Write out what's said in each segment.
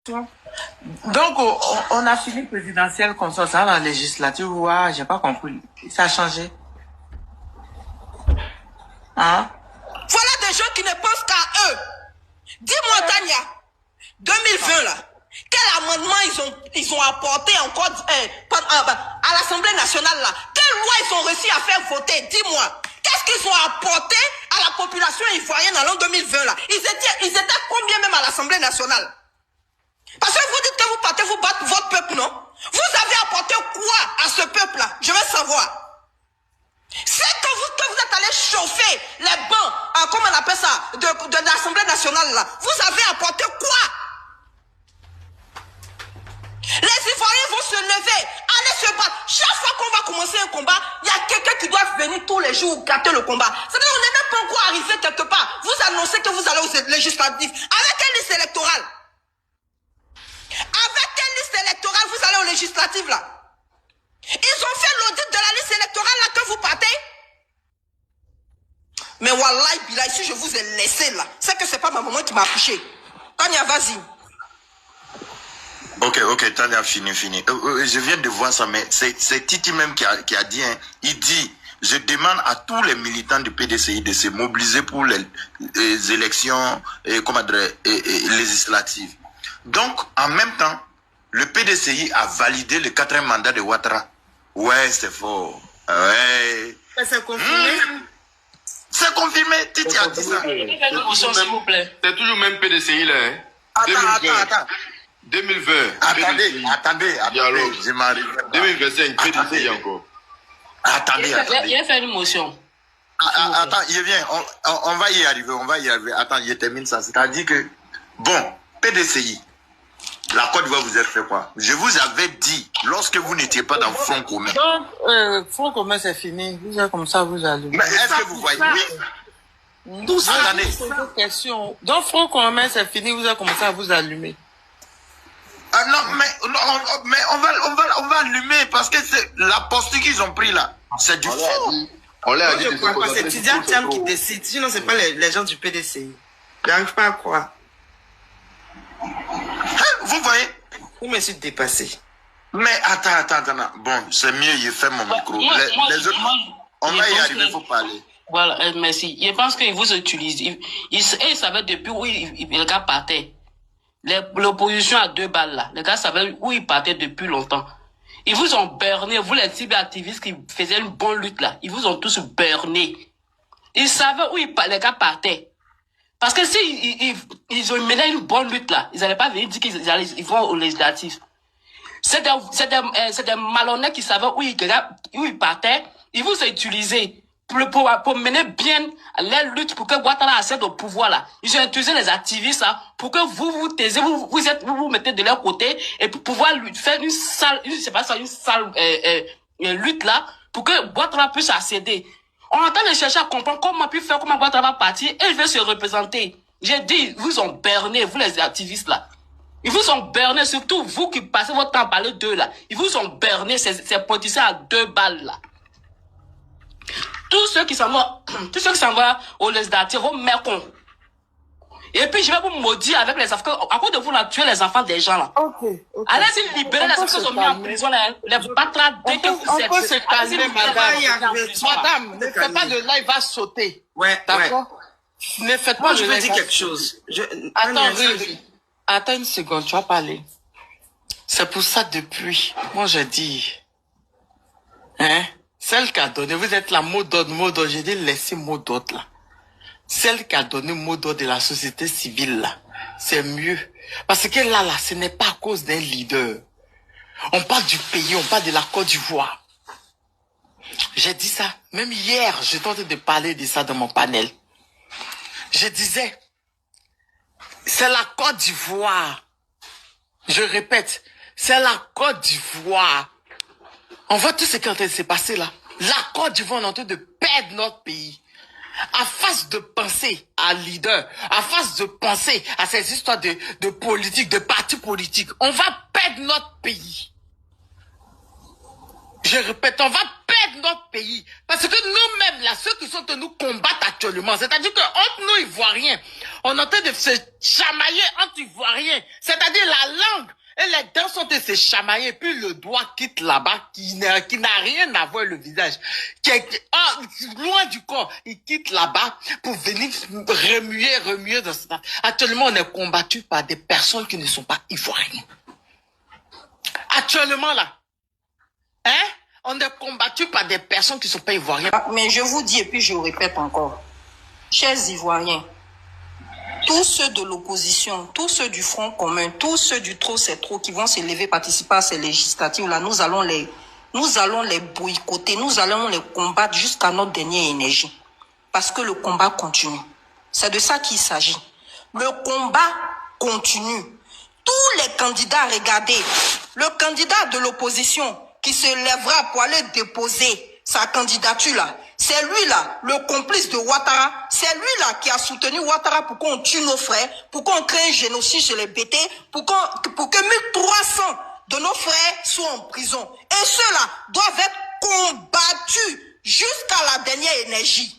Donc, on a fini présidentielle comme ça dans la législature. Ouais, j'ai pas compris. Ça a changé. Hein? Voilà des gens qui ne pensent qu'à eux. Dis-moi, Tania, 2020 là, quel amendement ils ont apporté encore à l'Assemblée nationale là? Quelle loi ils ont réussi à faire voter? Dis-moi. Qu'est-ce qu'ils ont apporté à la population ivoirienne en l'an 2020 là? Ils étaient combien même à l'Assemblée nationale? Parce que vous dites que vous partez vous battre votre peuple, non? Vous avez apporté quoi à ce peuple-là? Je veux savoir. C'est que vous êtes allé chauffer les bancs, comment on appelle ça, de l'Assemblée nationale là. Vous avez apporté quoi? Les Ivoiriens vont se lever, aller se battre. Chaque fois qu'on va commencer un combat, il y a quelqu'un qui doit venir tous les jours gâter le combat. C'est-à-dire qu'on n'est même pas encore arrivé quelque part. Vous annoncez que vous allez aux législatives. Avec quelle liste électorale? Avec quelle liste électorale vous allez aux législatives là? Ils ont fait l'audit de la liste électorale là que vous partez? Mais wallahi billah, si je vous ai laissé là, c'est que c'est pas ma maman qui m'a accouché. Tania, vas-y. Ok, Tania, fini. Je viens de voir ça, mais c'est Titi même qui a dit, hein, il dit, je demande à tous les militants du PDCI de se mobiliser pour les élections législatives. Donc, en même temps, le PDCI a validé le 4e mandat de Ouattara. Ouais, c'est faux. Ouais. C'est confirmé. C'est confirmé, Titi a dit ça. C'est toujours même PDCI là. Hein? Attends. 2020. Attendez, je m'arrive. 2025, PDCI encore. Attendez. Il a fait une motion. Attends, je viens. On va y arriver. Attends, je termine ça. C'est-à-dire que, bon, PDCI, la Côte d'Ivoire vous a fait quoi? Je vous avais dit, lorsque vous n'étiez pas dans le Front commun. Donc, Front commun, c'est fini. Vous êtes comme ça, vous allumez. Mais est-ce que vous voyez? Oui. 12 années. Question. Donc, Front commun, c'est fini, vous avez commencé à vous allumer. Ah non, mais on va allumer parce que c'est la posture qu'ils ont pris là. C'est du faux. On l'a dit. Je crois pas, c'est Tidiane Thiam qui décide. Sinon, c'est pas les gens du PDCI. Je n'arrive pas à croire. Vous voyez? Vous me suis dépassé. Mais attends. Bon, c'est mieux, je fais mon micro. Les autres, on va y arriver, il faut parler. Voilà, merci. Je pense qu'ils vous utilisent. Ils savaient depuis où le gars partait. L'opposition à 2 balles là. Les gars savaient où ils partaient depuis longtemps. Ils vous ont berné, vous les cyberactivistes qui faisaient une bonne lutte là. Ils vous ont tous berné. Ils savaient où les gars partaient. Parce que si ils ont mené une bonne lutte là, ils n'allaient pas venir dire qu'ils vont aux législatives. C'est des malhonnêtes qui savaient où ils partaient. Ils vous ont utilisé pour mener bien les luttes pour que Ouattara accède au pouvoir là. Ils ont utilisé les activistes là pour que vous taisez, vous mettez de leur côté et pour pouvoir faire une sale lutte là pour que Ouattara puisse accéder. On est en train de chercher à comprendre comment Ouattara va partir et il veut se représenter. J'ai dit, ils vous ont berné, vous les activistes là. Ils vous ont berné, surtout vous qui passez votre temps à parler d'eux là. Ils vous ont berné, ces politiciens à 2 balles là. Tous ceux qui s'en vont aux législatives, vos mères cons. Et puis je vais vous maudire avec les enfants. À cause de vous, là, tuer les enfants des gens là. Ok. Allez-y libérer les enfants qui sont mis en prison, les battre dès que vous êtes. On peut se calmer, madame. Ne faites pas le live va sauter. Ouais, d'accord. Ne faites pas le live. Moi, je veux dire quelque chose. Attends une seconde, tu vas parler. C'est pour ça depuis, moi je dis, hein, celle qui a donné, vous êtes la mot d'ordre, j'ai dit laissez mot d'ordre là. Celle qui a donné mot d'ordre de la société civile là, c'est mieux. Parce que là, ce n'est pas à cause d'un leader. On parle du pays, on parle de la Côte d'Ivoire. J'ai dit ça, même hier, je tentais de parler de ça dans mon panel. Je disais, c'est la Côte d'Ivoire. Je répète, c'est la Côte d'Ivoire. On voit tout ce qui est en train de se passer là. La Côte d'Ivoire est en train de perdre notre pays. À face de penser à leader, à face de penser à ces histoires de politique, de partis politiques, on va perdre notre pays. Je répète, on va perdre notre pays. Parce que nous-mêmes, là, ceux qui sont en nous combattent actuellement, c'est-à-dire que entre nous, Ivoiriens, on est en train de se chamailler entre Ivoiriens. C'est-à-dire la langue et les dents sont de se chamailler, puis le doigt quitte là-bas, qui n'a rien à voir avec le visage, qui est loin du corps, il quitte là-bas pour venir remuer dans cette... Actuellement, on est combattu par des personnes qui ne sont pas Ivoiriens. Actuellement, là, hein, on est combattu par des personnes qui ne sont pas Ivoiriens. Mais je vous dis, et puis je répète encore, chers Ivoiriens, tous ceux de l'opposition, tous ceux du Front commun, tous ceux du trop c'est trop qui vont se lever, participer à ces législatives-là, nous allons les boycotter, nous allons les combattre jusqu'à notre dernière énergie. Parce que le combat continue. C'est de ça qu'il s'agit. Le combat continue. Tous les candidats, regardez, le candidat de l'opposition qui se lèvera pour aller déposer sa candidature là, c'est lui là, le complice de Ouattara, c'est lui là qui a soutenu Ouattara pour qu'on tue nos frères, pour qu'on crée un génocide chez les BT, pour que 1300 de nos frères soient en prison. Et ceux-là doivent être combattus jusqu'à la dernière énergie.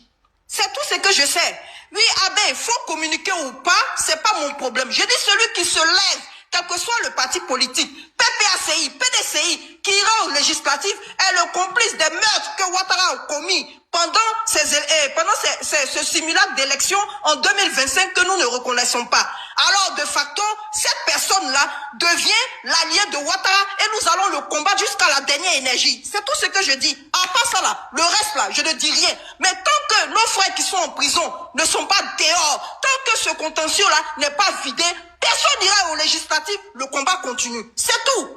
C'est tout ce que je sais. Oui, Abbé, il faut communiquer ou pas, c'est pas mon problème. Je dis celui qui se lève, quel que soit le parti politique, PPACI, PDCI, qui ira aux législatives, est le complice des meurtres que Ouattara a commis pendant ce simulacre d'élection en 2025 que nous ne reconnaissons pas. Alors, de facto, cette personne-là devient l'allié de Ouattara et nous allons le combattre jusqu'à la dernière énergie. C'est tout ce que je dis. À part ça là, le reste là, je ne dis rien. Mais tant que nos frères qui sont en prison ne sont pas dehors, tant que ce contentieux-là n'est pas vidé, personne n'ira aux législatives, le combat continue. C'est tout.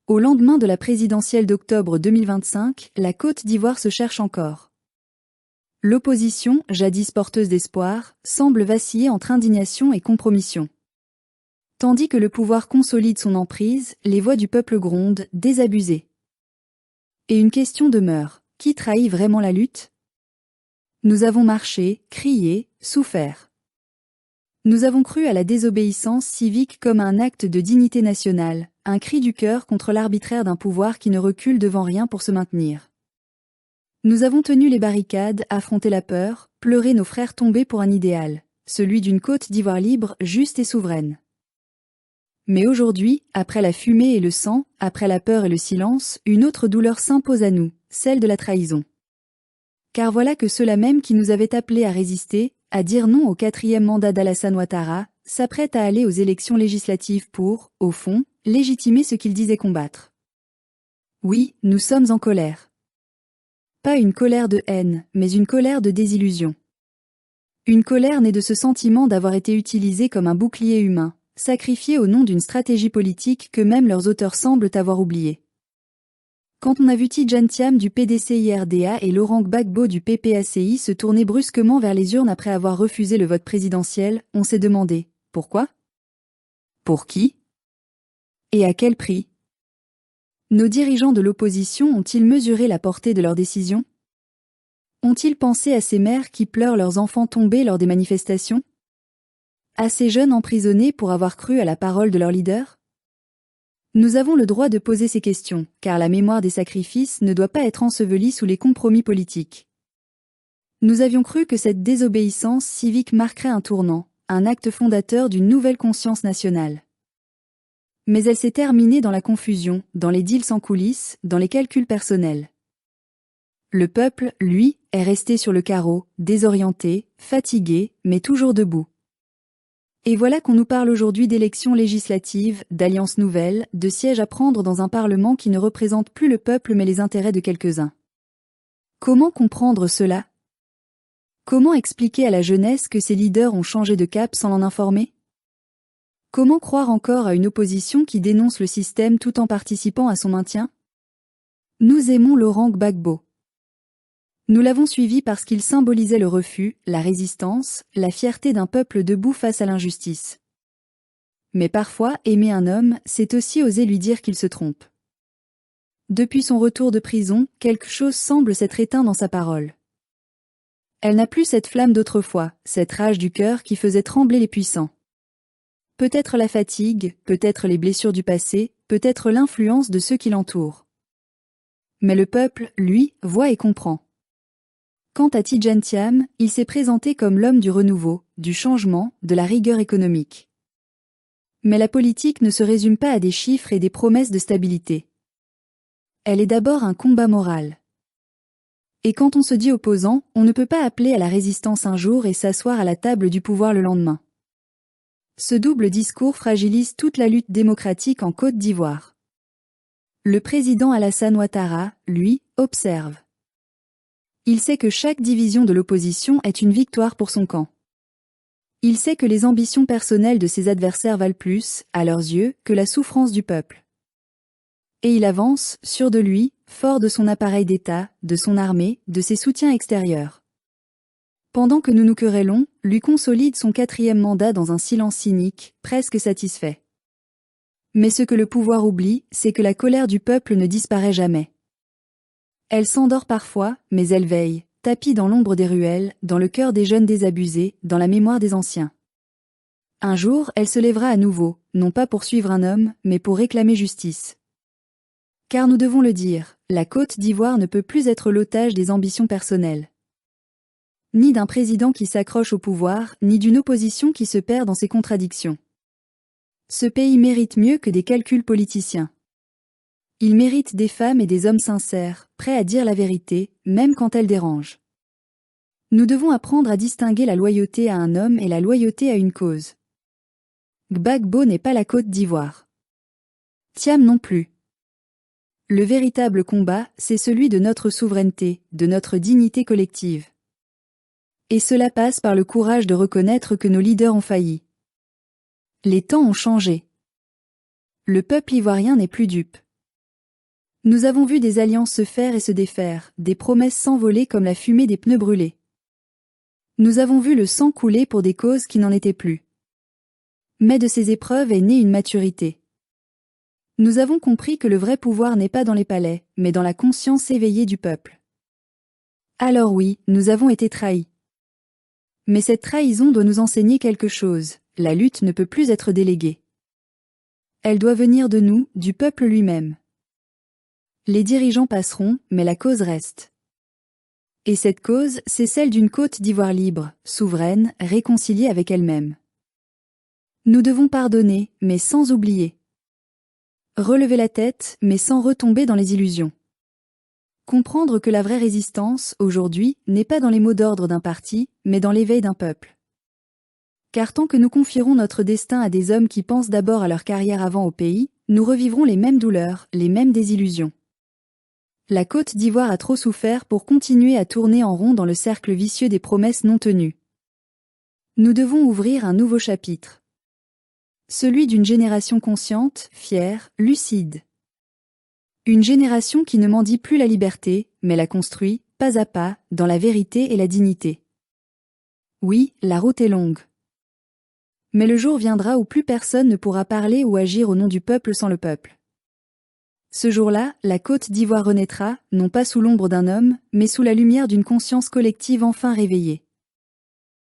Au lendemain de la présidentielle d'octobre 2025, la Côte d'Ivoire se cherche encore. L'opposition, jadis porteuse d'espoir, semble vaciller entre indignation et compromission. Tandis que le pouvoir consolide son emprise, les voix du peuple grondent, désabusées. Et une question demeure, qui trahit vraiment la lutte? Nous avons marché, crié, souffert. Nous avons cru à la désobéissance civique comme un acte de dignité nationale, un cri du cœur contre l'arbitraire d'un pouvoir qui ne recule devant rien pour se maintenir. Nous avons tenu les barricades, affronté la peur, pleuré nos frères tombés pour un idéal, celui d'une Côte d'Ivoire libre, juste et souveraine. Mais aujourd'hui, après la fumée et le sang, après la peur et le silence, une autre douleur s'impose à nous, celle de la trahison. Car voilà que ceux-là même qui nous avaient appelés à résister, à dire non au 4e mandat d'Alassane Ouattara, s'apprêtent à aller aux élections législatives pour, au fond, légitimer ce qu'ils disaient combattre. Oui, nous sommes en colère. Pas une colère de haine, mais une colère de désillusion. Une colère née de ce sentiment d'avoir été utilisé comme un bouclier humain, sacrifié au nom d'une stratégie politique que même leurs auteurs semblent avoir oubliée. Quand on a vu Tidjane Thiam du PDCI-RDA et Laurent Gbagbo du PPACI se tourner brusquement vers les urnes après avoir refusé le vote présidentiel, on s'est demandé « Pourquoi ? Pour qui ? Et à quel prix ? Nos dirigeants de l'opposition ont-ils mesuré la portée de leurs décisions ? Ont-ils pensé à ces mères qui pleurent leurs enfants tombés lors des manifestations ? À ces jeunes emprisonnés pour avoir cru à la parole de leur leader ? Nous avons le droit de poser ces questions, car la mémoire des sacrifices ne doit pas être ensevelie sous les compromis politiques. Nous avions cru que cette désobéissance civique marquerait un tournant, un acte fondateur d'une nouvelle conscience nationale. Mais elle s'est terminée dans la confusion, dans les deals sans coulisses, dans les calculs personnels. Le peuple, lui, est resté sur le carreau, désorienté, fatigué, mais toujours debout. Et voilà qu'on nous parle aujourd'hui d'élections législatives, d'alliances nouvelles, de sièges à prendre dans un parlement qui ne représente plus le peuple mais les intérêts de quelques-uns. Comment comprendre cela ? Comment expliquer à la jeunesse que ces leaders ont changé de cap sans l'en informer ? Comment croire encore à une opposition qui dénonce le système tout en participant à son maintien ? Nous aimons Laurent Gbagbo. Nous l'avons suivi parce qu'il symbolisait le refus, la résistance, la fierté d'un peuple debout face à l'injustice. Mais parfois, aimer un homme, c'est aussi oser lui dire qu'il se trompe. Depuis son retour de prison, quelque chose semble s'être éteint dans sa parole. Elle n'a plus cette flamme d'autrefois, cette rage du cœur qui faisait trembler les puissants. peut-être la fatigue, peut-être les blessures du passé, peut-être l'influence de ceux qui l'entourent. Mais le peuple, lui, voit et comprend. Quant à Tidjane Thiam, il s'est présenté comme l'homme du renouveau, du changement, de la rigueur économique. Mais la politique ne se résume pas à des chiffres et des promesses de stabilité. Elle est d'abord un combat moral. Et quand on se dit opposant, on ne peut pas appeler à la résistance un jour et s'asseoir à la table du pouvoir le lendemain. Ce double discours fragilise toute la lutte démocratique en Côte d'Ivoire. Le président Alassane Ouattara, lui, observe. Il sait que chaque division de l'opposition est une victoire pour son camp. Il sait que les ambitions personnelles de ses adversaires valent plus, à leurs yeux, que la souffrance du peuple. Et il avance, sûr de lui, fort de son appareil d'État, de son armée, de ses soutiens extérieurs. Pendant que nous nous querellons, lui consolide son 4e mandat dans un silence cynique, presque satisfait. Mais ce que le pouvoir oublie, c'est que la colère du peuple ne disparaît jamais. Elle s'endort parfois, mais elle veille, tapie dans l'ombre des ruelles, dans le cœur des jeunes désabusés, dans la mémoire des anciens. Un jour, elle se lèvera à nouveau, non pas pour suivre un homme, mais pour réclamer justice. Car nous devons le dire, la Côte d'Ivoire ne peut plus être l'otage des ambitions personnelles. Ni d'un président qui s'accroche au pouvoir, ni d'une opposition qui se perd dans ses contradictions. Ce pays mérite mieux que des calculs politiciens. Il mérite des femmes et des hommes sincères, prêts à dire la vérité, même quand elle dérange. Nous devons apprendre à distinguer la loyauté à un homme et la loyauté à une cause. Gbagbo n'est pas la Côte d'Ivoire. Thiam non plus. Le véritable combat, c'est celui de notre souveraineté, de notre dignité collective. Et cela passe par le courage de reconnaître que nos leaders ont failli. Les temps ont changé. Le peuple ivoirien n'est plus dupe. Nous avons vu des alliances se faire et se défaire, des promesses s'envoler comme la fumée des pneus brûlés. Nous avons vu le sang couler pour des causes qui n'en étaient plus. Mais de ces épreuves est née une maturité. Nous avons compris que le vrai pouvoir n'est pas dans les palais, mais dans la conscience éveillée du peuple. Alors oui, nous avons été trahis. Mais cette trahison doit nous enseigner quelque chose, la lutte ne peut plus être déléguée. Elle doit venir de nous, du peuple lui-même. Les dirigeants passeront, mais la cause reste. Et cette cause, c'est celle d'une Côte d'Ivoire libre, souveraine, réconciliée avec elle-même. Nous devons pardonner, mais sans oublier. Relever la tête, mais sans retomber dans les illusions. Comprendre que la vraie résistance, aujourd'hui, n'est pas dans les mots d'ordre d'un parti, mais dans l'éveil d'un peuple. Car tant que nous confierons notre destin à des hommes qui pensent d'abord à leur carrière avant au pays, nous revivrons les mêmes douleurs, les mêmes désillusions. La Côte d'Ivoire a trop souffert pour continuer à tourner en rond dans le cercle vicieux des promesses non tenues. Nous devons ouvrir un nouveau chapitre. Celui d'une génération consciente, fière, lucide. Une génération qui ne mendie plus la liberté, mais la construit, pas à pas, dans la vérité et la dignité. Oui, la route est longue. Mais le jour viendra où plus personne ne pourra parler ou agir au nom du peuple sans le peuple. Ce jour-là, la Côte d'Ivoire renaîtra, non pas sous l'ombre d'un homme, mais sous la lumière d'une conscience collective enfin réveillée.